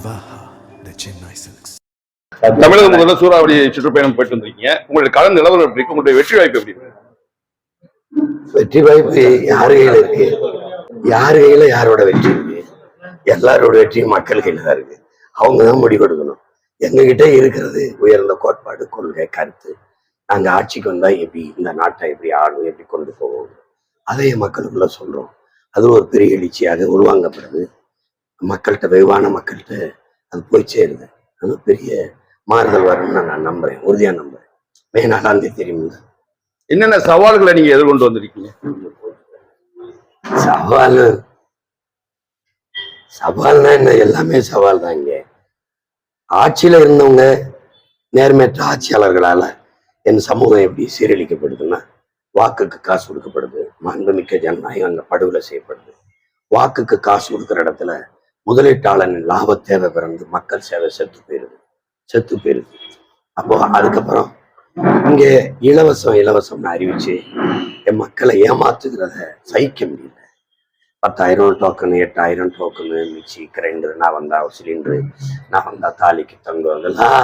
Vivaha, the Chennai Silks. தமிழக முதல்ல சூறாவளி சுற்றுப்பயணம் போயிட்டு வந்திருக்கீங்க. உங்களுடைய கள நிலவரம் எப்படி இருக்கு? உங்களுடைய வெற்றி வாய்ப்பு எப்படி இருக்கு? வெற்றி வாய்ப்பு யார் கையில இருக்கு? யார் கையில யாரோட வெற்றி இருக்கு? எல்லாரோட வெற்றியும் மக்கள் கையில தான் இருக்கு. அவங்கதான் முடிவெடுக்கணும். எங்ககிட்ட இருக்கிறது உயர்ந்த கோட்பாடு, கொள்கை, கருத்து. நாங்க ஆட்சிக்கு வந்தா எப்படி இந்த நாட்டை எப்படி ஆடும், எப்படி கொண்டு போவோம், அதையே மக்களுக்குள்ள சொல்றோம். அது ஒரு பெரிய எழுச்சியாக உருவாங்கப்படுது. மக்கள்கிட்ட, வெகுவான மக்கள்கிட்ட அது போய் சேருது. அது பெரிய மாறுதல் வரும்னு நான் நம்புறேன், உறுதியா நம்புறேன். மே 4ஆம் தேதி தெரியுமில்ல. என்னென்ன சவால்களை நீங்க எதிர்கொண்டு வந்திருக்கீங்க? சவால்னா என்ன? எல்லாமே சவால் தான். இங்க ஆட்சியில இருந்தவங்க நேர்மையற்ற ஆட்சியாளர்களால என் சமூகம் எப்படி சீரழிக்கப்படுதுன்னா, வாக்குக்கு காசு கொடுக்கப்படுது. மாண்புமிக்க ஜனநாயகம் அங்க படுகொலை செய்யப்படுது. வாக்குக்கு காசு கொடுக்குற இடத்துல முதலீட்டாளனின் லாப தேவை பிறந்து மக்கள் சேவை செத்து போயிருது. அப்போ அதுக்கப்புறம் இங்க இலவசம்னு அறிவிச்சு என் மக்களை ஏமாத்துகிறத சகிக்க முடியல. 10,000 டோக்கனு, 8,000 டோக்கனு, மிக்சி, கிரைண்டர், நான் வந்தா சிலிண்டரு, நான் வந்தா தாலிக்கு தங்கம், அதெல்லாம்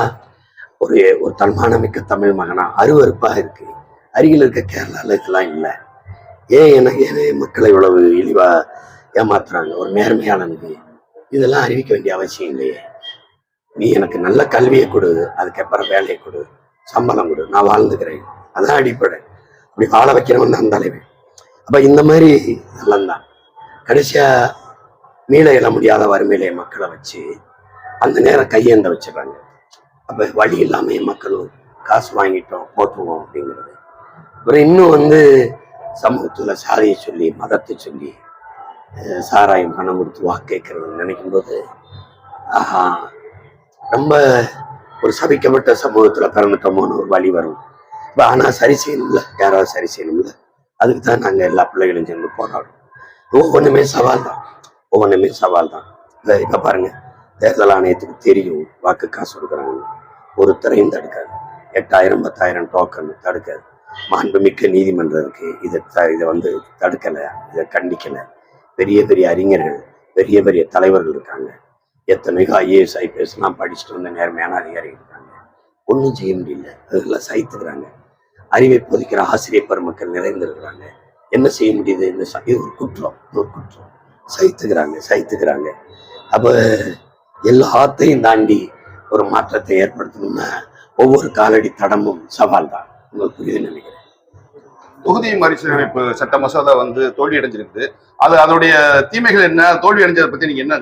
ஒரு தன்மானமிக்க தமிழ் மகனா அருவருப்பா இருக்கு. அருகில் இருக்க கேரளால இதெல்லாம் இல்லை. ஏன் மக்களை இவ்வளவு இழிவா ஏமாத்துறாங்க? ஒரு நேர்மையாளனுக்கு இதெல்லாம் அறிவிக்க வேண்டிய அவசியம் இல்லையே. நீ எனக்கு நல்ல கல்வியை கொடு, அதுக்கப்புறம் வேலையை கொடு, சம்பளம் கொடு, நான் வாழ்ந்துக்கிறேன். அதான் அடிப்படை. அப்படி வாழ வைக்கிறவன் தான் தலைவன். அப்ப இந்த மாதிரி எல்லாம் தான் கடைசியா மீள எழ முடியாத வறுமையிலே மக்களை வச்சு அந்த நேரம் கையேந்த வச்சிடறாங்க. அப்ப வழி இல்லாம மக்களும் காசு வாங்கிட்டோம் போட்டுவோம் அப்படிங்கிறது. அப்புறம் இன்னும் சமூகத்துல சாதியை சொல்லி, மதத்தை சொல்லி, சாராயம் பணம் கொடுத்து வாக்கு கேட்கறது நினைக்கும் போது ரொம்ப ஒரு சபிக்கப்பட்ட சமூகத்துல பிறந்துட்டோமோன்னு ஒரு வழி வரும். ஆனா சரி செய்யணும்ல, யாராவது சரி செய்யணும்ல. அதுக்கு தான் நாங்க எல்லா பிள்ளைகளும் சேர்ந்து போராடும். ஒவ்வொன்றுமே சவால் தான். இப்ப பாருங்க, தேர்தல் ஆணையத்துக்கு தெரியும் வாக்கு காசு கொடுக்குறாங்க, ஒருத்தரையும் தடுக்காது. 8,000 10,000 டோக்கன் தடுக்காது. மாண்புமிக்க நீதிமன்றம் இருக்கு, இதை தடுக்கலை, இதை கண்டிக்கலை. பெரிய பெரிய அறிஞர்கள், பெரிய பெரிய தலைவர்கள் இருக்காங்க. எத்தனையோ IAS IPS எல்லாம் படிச்சுட்டு வந்த நேர்மையான அதிகாரிகள் இருக்காங்க. ஒன்றும் செய்ய முடியல. அதெல்லாம் சகித்துக்கிறாங்க. அறிவை போதிக்கிற ஆசிரியர் பெருமக்கள் நிறைந்திருக்கிறாங்க. என்ன செய்ய முடியுது? இது ஒரு குற்றம். சகித்துக்கிறாங்க. அப்ப எல்லாத்தையும் தாண்டி ஒரு மாற்றத்தை ஏற்படுத்தணும்னா ஒவ்வொரு காலடி தடமும் சவால் தான். உங்களுக்கு புரியுது நினைக்கிறேன். தொகுதி மறுசீரமைப்பு சட்ட மசோதா தோல்வி அடைஞ்சிருக்குது. அதோடைய தீமைகள் என்ன? தோல்வி அடைஞ்சதை பத்தி நீங்க என்ன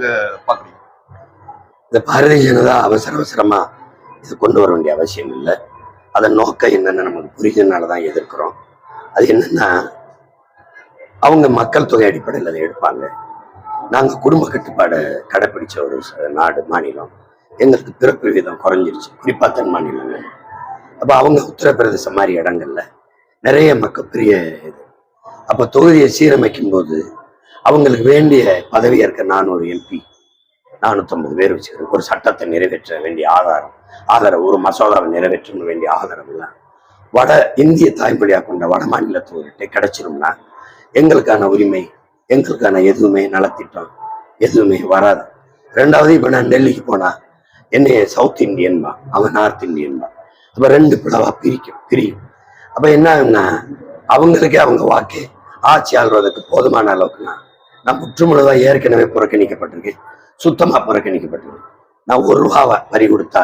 பாக்குறீங்க? இந்த பாரதிய ஜனதா அவசரமா இதை கொண்டு வர வேண்டிய அவசியம் இல்லை. அதன் நோக்கம் என்னன்னு நமக்கு புரிஞ்சதுனாலதான் எதிர்க்கிறோம். அது என்னன்னா, அவங்க மக்கள் தொகை அடிப்படையில் அதை எடுப்பாங்க. நாங்க குடும்ப கட்டுப்பாடை கடைப்பிடிச்ச ஒரு மாநிலம். எங்களுக்கு பிறப்பு விகிதம் குறைஞ்சிருச்சு, குறிப்பா தென் மாநிலங்கள். அப்ப அவங்க உத்தரப்பிரதேசம் மாதிரி இடங்கள்ல நிறைய மக்கள் பெரிய இது. அப்ப தொகுதியை சீரமைக்கும் போது அவங்களுக்கு வேண்டிய பதவி ஏற்க 400 MP 450 பேர் வச்சுக்கிறது. ஒரு சட்டத்தை நிறைவேற்ற வேண்டிய ஆதாரம், ஒரு மசோதாவை நிறைவேற்ற வேண்டிய ஆதாரம் இல்லை. வட இந்திய தாய்மொழியா கொண்ட வட மாநிலத்தவர்கிட்ட கிடைச்சிரும்னா எங்களுக்கான உரிமை, எங்களுக்கான எதுவுமே நலத்திட்டம் எதுவுமே வராது. ரெண்டாவது, இப்ப நான் டெல்லிக்கு போனா என்னைய சவுத் இந்தியன்பா, அவன் நார்த் இந்தியன்பா. அப்ப 2 பிளவா பிரியும். அப்ப என்ன ஆகுன்னா, அவங்களுக்கே அவங்க வாக்கு ஆட்சி ஆள்வதற்கு போதுமான அளவுக்கு நான் முற்றுமுழுதா ஏற்கனவே புறக்கணிக்கப்பட்டிருக்கேன், சுத்தமா புறக்கணிக்கப்பட்டிருக்கேன். நான் 1 ரூபாவை வரி கொடுத்தா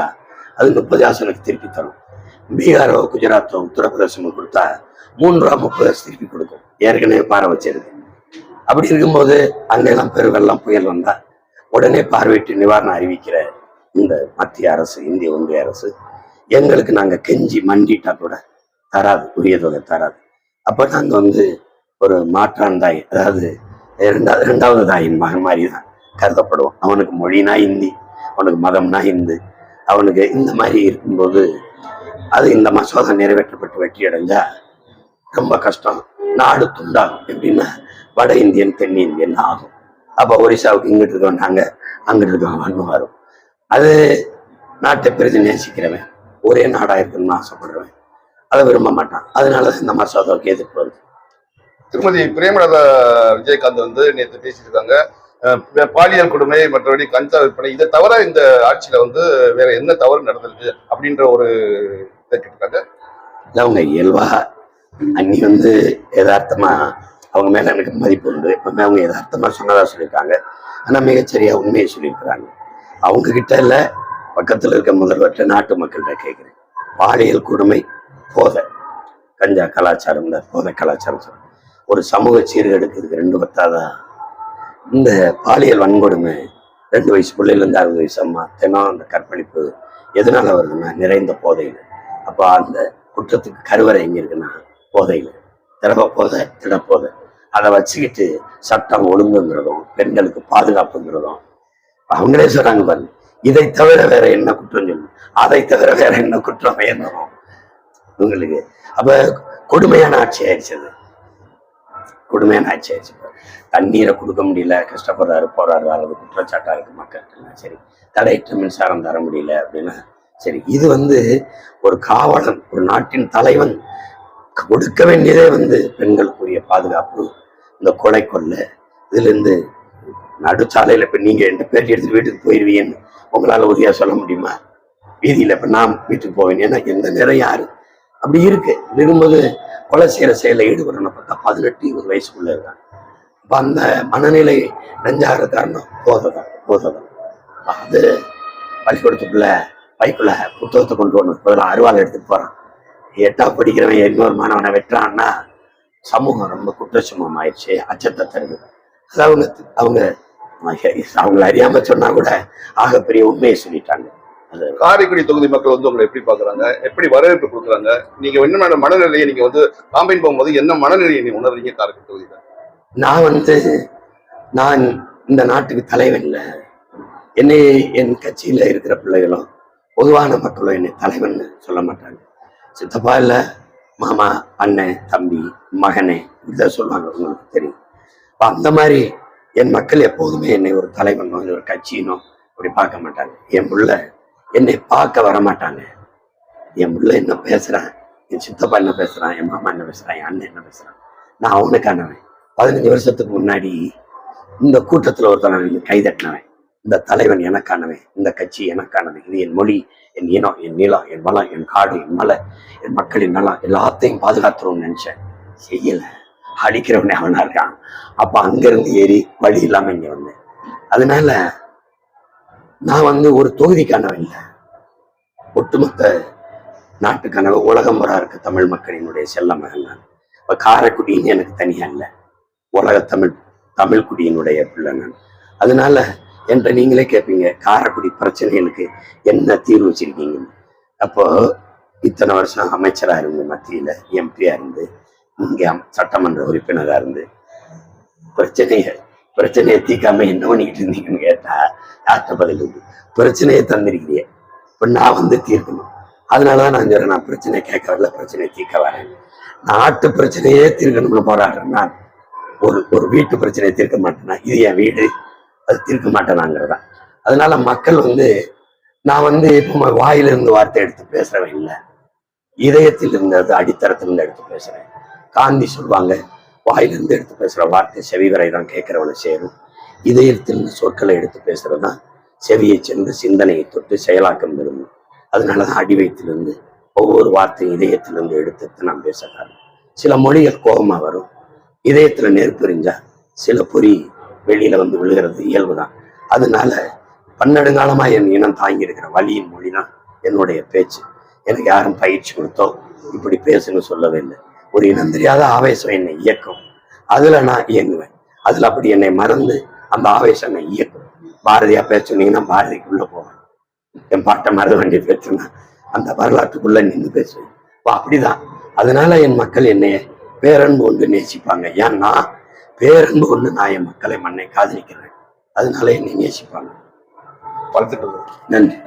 அது 30 ஆசனுக்கு திருப்பி தரும். பீகாரோ, குஜராத்தோ, உத்தரப்பிரதேசமோ கொடுத்தா 3 ரூபா 30 திருப்பி கொடுக்கும். ஏற்கனவே பாறை வச்சிருக்கு. அப்படி இருக்கும்போது அங்கெல்லாம் பெருவெல்லாம் புயல் வந்தா உடனே பார்வையிட்டு நிவாரணம் அறிவிக்கிற இந்த மத்திய அரசு, இந்திய ஒன்றிய அரசு எங்களுக்கு நாங்க கெஞ்சி மண்டிட்டா கூட தராது, உரிய தொகை தராது. அப்ப நாங்க ஒரு மாற்றான் தாய், அதாவது இரண்டாவது தாயின் மகன் மாதிரி தான் கருதப்படுவோம். அவனுக்கு மொழினா ஹிந்தி, அவனுக்கு மதம்னா இந்து, அவனுக்கு இந்த மாதிரி இருக்கும்போது அது இந்த மசோதா நிறைவேற்றப்பட்டு வெற்றி அடைஞ்சா ரொம்ப கஷ்டம். நாடு துண்டாகும். எப்படின்னா வட இந்தியன் தென் இந்தியன் ஆகும். அப்ப ஒரிசாவுக்கு இங்கிட்டு இருக்கோம் நாங்க, அங்கிட்டு இருக்கோம் வரும். அது நாட்டை பெரிது நேசிக்கிறவன், ஒரே நாடா இருக்கணும்னு ஆசைப்படுறவன் அதை விரும்ப மாட்டான். அதனால இந்த மசோதாவுக்கு எதிர்ப்பு வருது. திருமதி பிரேமலதா விஜயகாந்த் நேற்று பேசியிருக்காங்க. பாலியல் கொடுமை, மற்றபடி கஞ்சா விற்பனை, இதை தவிர இந்த ஆட்சியில வந்து வேற என்ன தவறு நடந்திருக்கு அப்படின்ற ஒரு இதை கேட்டிருக்காங்க. அவங்க இயல்பா அன்னி வந்து யதார்த்தமா அவங்க மேல எனக்கு மதிப்பு உண்டு. எப்பவுமே அவங்க யதார்த்தமா சொன்னதா சொல்லியிருக்காங்க. ஆனா மிகச்சரியா உண்மையை சொல்லியிருக்கிறாங்க. அவங்க கிட்ட இல்ல, பக்கத்துல இருக்க முதல்வர்கிட்ட, நாட்டு மக்கள்கிட்ட கேட்கிறேன். பாலியல் கொடுமை, போதை, கஞ்சா கலாச்சாரம், இந்த போதை கலாச்சாரம் ஒரு சமூக சீர்கெடுக்கிறதுக்கு 2 பத்தாதா? இந்த பாலியல் வன்கொடுமை 2 வயசு பிள்ளைல இருந்து 60 வயசு அம்மா தினம் அந்த கற்பழிப்பு எதனால வருதுன்னா நிறைந்த போதையில. அப்ப அந்த குற்றத்துக்கு கருவறை எங்க இருக்குன்னா போதையில. திரவ போதை, திடப்போதை. அதை வச்சுக்கிட்டு சட்டம் ஒழுங்குங்கிறதும் பெண்களுக்கு பாதுகாப்புங்கிறதும் அவங்களே சொல்றாங்க பாருங்க. இதை தவிர வேற என்ன குற்றம் சொல்லணும், அதை தவிர வேற என்ன குற்றம் வேணும் உங்களுக்கு? அப்ப கொடுமையான ஆட்சி ஆயிடுச்சு. அது கொடுமையான ஆட்சி ஆயிடுச்சு. தண்ணீரை கொடுக்க முடியல, கஷ்டப்படுறாரு, போராடுறாரு, குற்றச்சாட்டா இருக்கு மக்கள். சரி, தடையற்ற மின்சாரம் தர முடியல அப்படின்னா சரி. இது வந்து ஒரு காவலன், ஒரு நாட்டின் தலைவன் கொடுக்க வேண்டியதே வந்து பெண்களுக்குரிய பாதுகாப்பு. இந்த கொலை கொள்ள இதுல இருந்து நடுச்சாலையில இப்ப நீங்க 2 பேர் எடுத்து வீட்டுக்கு போயிருவீங்கன்னு உங்களால உறுதியா சொல்ல முடியுமா? வீதியில இப்ப நான் வீட்டுக்கு போவேன், ஏன்னா எந்த நேரம் யாரு அப்படி இருக்கு. இருக்கும்போது கொலை செய்யற செயல ஈடுபடணும் பார்த்தா 18-20 வயசுக்குள்ள இருக்காங்க. அப்ப அந்த மனநிலை நெஞ்சாகிற காரணம் போதைதான். அது பள்ளிக்கூடத்துக்குள்ள பைக்குள்ள புத்தகத்தை கொண்டு வரணும், பதிலாக அருவாள் எடுத்துட்டு போறான். 8ஆவது படிக்கிறவன் இன்னொரு மாணவனை வெட்டுறான்னா சமூகம் ரொம்ப குற்றச்சமூகம் ஆயிடுச்சு, அச்சத்தை தருது. அது அவங்களை அறியாம சொன்னா கூட ஆகப்பெரிய உண்மையை சொல்லிட்டாங்க. அது காரைக்குடி தொகுதி மக்கள் வந்து உங்களை எப்படி பாக்குறாங்க, எப்படி வரவேற்பு கொடுக்குறாங்க? நீங்க என்ன மனநிலையை நீங்க வந்து காம்பைன் போகும்போது என்ன மனநிலையை நீங்க உணர்றீங்க காரைக்குடி தொகுதியில? நான் இந்த நாட்டுக்கு தலைவன் இல்லை. என்னை என் கட்சியில இருக்கிற பிள்ளைகளும் பொதுவான மக்களும் என்னை தலைவன் சொல்ல மாட்டாங்க. சித்தப்பா இல்ல, மாமா, அண்ணன், தம்பி, மகனே, இதான் சொல்லுவாங்க. உங்களுக்கு தெரியும். அந்த மாதிரி என் மக்கள் எப்போதுமே என்னை ஒரு தலைவனோ இல்லை ஒரு கட்சியினோ அப்படி பார்க்க மாட்டாங்க. என் புள்ள என்னை பார்க்க வர மாட்டாங்க. என் புள்ள என்ன பேசுறான், என் சித்தப்பா என்ன பேசுறான், என் மாமா என்ன பேசுறான், என் அண்ணன் என்ன பேசுறான், நான் அவனுக்கானவன். 15 வருஷத்துக்கு முன்னாடி இந்த கூட்டத்துல ஒருத்தன் கைதட்டினவன். இந்த தலைவன் எனக்கானவன், இந்த கட்சி எனக்கானவன், இது என் மொழி, என் இனம், என் நிலம், என் வளம், என் காடு, என் மலை, என் மக்களின் நலம் எல்லாத்தையும் பாதுகாத்துருவோம்னு நினைச்சேன். செய்யல. அடிக்கிறவனே அவனா இருக்கான். அப்ப அங்கிருந்து ஏறி வழி இல்லாம இங்க வந்தேன். அதனால நான் வந்து ஒரு தொகுதிக்கானவன் இல்லை, ஒட்டுமொத்த நாட்டுக்கானவ, உலகம் முறை இருக்க தமிழ் மக்களினுடைய செல்ல மகன் நான். இப்ப காரைக்குடின்னு எனக்கு தனியா இல்லை, உலக தமிழ் குடியினுடைய பிள்ளை நான். அதனால என்ற நீங்களே கேட்பீங்க, காரைக்குடி பிரச்சனைகளுக்கு என்ன தீர்வு வச்சிருக்கீங்கன்னு. அப்போ இத்தனை வருஷம் அமைச்சரா இருந்து, மத்தியில எம்பியா இருந்து, இங்க சட்டமன்ற உறுப்பினரா இருந்து பிரச்சனையை தீக்காம என்ன பண்ணிக்கிட்டு இருந்தீங்கன்னு கேட்டா யார்கிட்ட பதில் உண்டு? பிரச்சனையை தந்திருக்கிறீங்க, இப்ப நான் வந்து தீர்க்கணும். அதனாலதான் நான் சொல்றேன், நான் பிரச்சனையை கேட்க வரல, பிரச்சனையை தீர்க்க வரேன். நாட்டு பிரச்சனையே தீர்க்கணும்னு போராடுறேன் நான். ஒரு வீட்டு பிரச்சனையை தீர்க்க மாட்டேன்னா இது என் வீடு, அது தீர்க்க மாட்டேனாங்கிறதா. அதனால மக்கள் வந்து நான் வந்து இப்போ வாயிலிருந்து வார்த்தை எடுத்து பேசுறவன் இல்லை, இதயத்தில் இருந்தது அடித்தரத்திலிருந்து எடுத்து பேசுறேன். காந்தி சொல்லுவாங்க, வாயிலிருந்து எடுத்து பேசுற வார்த்தை செவிவரை தான் கேட்கிறவனை சேரும், இதயத்திலிருந்து சொற்களை எடுத்து பேசுறதுதான் செவியை சென்று சிந்தனையை தொட்டு செயலாக்கம் பெறும். அதனாலதான் அடி வயிற்றிலிருந்து ஒவ்வொரு வார்த்தையும் இதயத்திலிருந்து எடுத்து நான் பேசுறேன். சில மொழிகள் கோபமா வரும், இதயத்துல நெருப்பெறிஞ்சா சில பொறி வெளியில வந்து விழுகிறது இயல்புதான். அதனால பன்னெடுங்காலமா என் இனம் தாங்கி இருக்கிற வலியின் மொழிதான் என்னுடைய பேச்சு. எனக்கு யாரும் பயிற்சி கொடுத்தோ இப்படி பேசுன்னு சொல்லவே இல்லை. ஒரு இனம் தெரியாத ஆவேசம் என்னை இயக்கும், அதுல நான் இயங்குவேன். அதுல அப்படி என்னை மறந்து அந்த ஆவேசம் என்னை இயக்கும். பாரதியா பேசுனீங்கன்னா பாரதிக்குள்ள போவேன், என் பாட்டை மறத வேண்டிய பேசுனா அந்த வரலாற்றுக்குள்ள நின்று பேசுவேன். அப்படிதான். அதனால என் மக்கள் என்னைய பேரன்பு ஒன்று நேசிப்பாங்க. ஏன்னா பேரன்பு ஒன்று நான் என் மக்களை மண்ணை காதலிக்கிறேன், அதனால என்னை நேசிப்பாங்க. வாழ்த்துக்கள். நன்றி.